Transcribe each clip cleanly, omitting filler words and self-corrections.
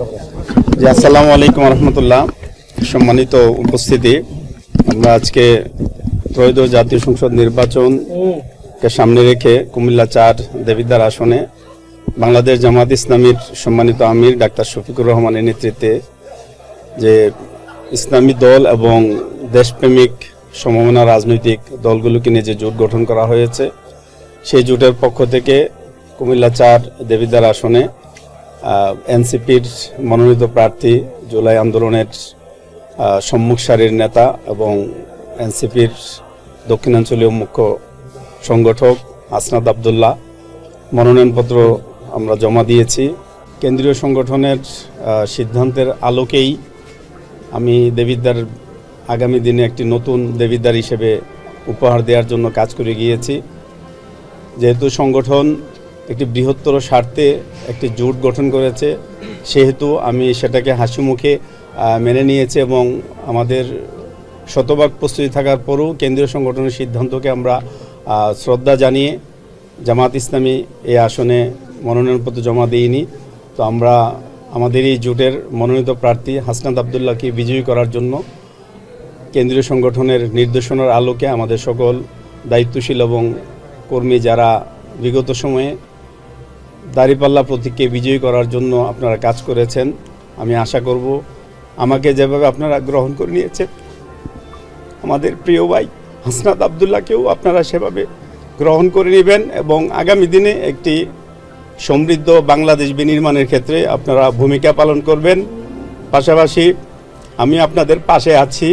জি, আসসালামু আলাইকুম রহমতুল্লাহ। সম্মানিত উপস্থিতি, আমরা আজকে ত্রয়োদশ জাতীয় সংসদ নির্বাচনকে সামনে রেখে কুমিল্লা 4 দেবিদ্বার আসনে বাংলাদেশ জামাত ইসলামীর সম্মানিত আমির ডাক্তার শফিকুর রহমানের নেতৃত্বে যে ইসলামী দল এবং দেশপ্রেমিক সমমনা রাজনৈতিক দলগুলোকে নিয়ে যে জোট গঠন করা হয়েছে, সেই জোটের পক্ষ থেকে কুমিল্লা 4 দেবিদ্বার আসনে এনসিপির মনোনীত প্রার্থী, জুলাই আন্দোলনের সম্মুখ সারির নেতা এবং এনসিপির দক্ষিণাঞ্চলীয় মুখ্য সংগঠক হাসনাত আবদুল্লাহ মনোনয়নপত্র আমরা জমা দিয়েছি। কেন্দ্রীয় সংগঠনের সিদ্ধান্তের আলোকেই আমি দেবিদ্বার আগামী দিনে একটি নতুন দেবিদ্বার হিসেবে উপহার দেওয়ার জন্য কাজ করে গিয়েছি। যেহেতু সংগঠন একটি বৃহত্তর স্বার্থে একটি জোট গঠন করেছে, সেহেতু আমি সেটাকে হাসি মুখে মেনে নিয়েছি এবং আমাদের শতভাগ প্রস্তুতি থাকার পরও কেন্দ্রীয় সংগঠনের সিদ্ধান্তকে আমরা শ্রদ্ধা জানিয়ে জামাত ইসলামী এই আসনে মনোনয়নপত্র জমা দিইনি। তো আমরা আমাদের এই জোটের মনোনীত প্রার্থী হাসনাত আবদুল্লাহকে বিজয়ী করার জন্য কেন্দ্রীয় সংগঠনের নির্দেশনার আলোকে আমাদের সকল দায়িত্বশীল এবং কর্মী যারা বিগত সময়ে দাঁড়িপাল্লা প্রতীককে বিজয়ী করার জন্য আপনারা কাজ করেছেন, আমি আশা করব আমাকে যেভাবে আপনারা গ্রহণ করে নিয়েছেন, আমাদের প্রিয় ভাই হাসনাত আবদুল্লাহকেও আপনারা সেভাবে গ্রহণ করে নেবেন এবং আগামী দিনে একটি সমৃদ্ধ বাংলাদেশ বিনির্মাণের ক্ষেত্রে আপনারা ভূমিকা পালন করবেন। পাশাপাশি আমি আপনাদের পাশে আছি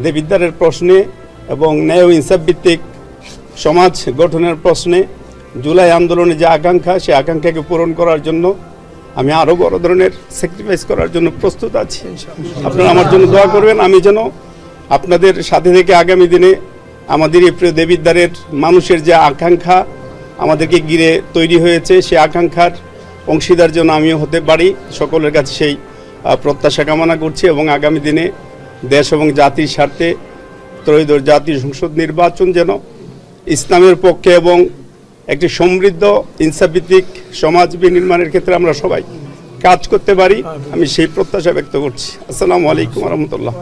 দেবিদ্বারের প্রশ্নে এবং ন্যায় ও ইনসাফ ভিত্তিক সমাজ গঠনের প্রশ্নে। জুলাই আন্দোলনে যে আকাঙ্ক্ষা, সেই আকাঙ্ক্ষাকে পূরণ করার জন্য আমি আরও বড় ধরনের স্যাক্রিফাইস করার জন্য প্রস্তুত আছি। আপনারা আমার জন্য দোয়া করবেন, আমি যেন আপনাদের সাথে থেকে আগামী দিনে আমাদের এই প্রিয় দেবিদ্বারের মানুষের যে আকাঙ্ক্ষা আমাদেরকে ঘিরে তৈরি হয়েছে, সেই আকাঙ্ক্ষার অংশীদার যেন আমিও হতে পারি, সকলের কাছে সেই প্রত্যাশা কামনা করছি এবং আগামী দিনে দেশ এবং জাতির স্বার্থে ত্রয়োদশ জাতীয় সংসদ নির্বাচন যেন ইসলামের পক্ষে এবং একটি সমৃদ্ধ ইনসাফভিত্তিক সমাজ বিনির্মাণের ক্ষেত্রে আমরা সবাই কাজ করতে পারি, আমি সেই প্রত্যাশা ব্যক্ত করছি। আসসালামু আলাইকুম রহমতুল্লাহ।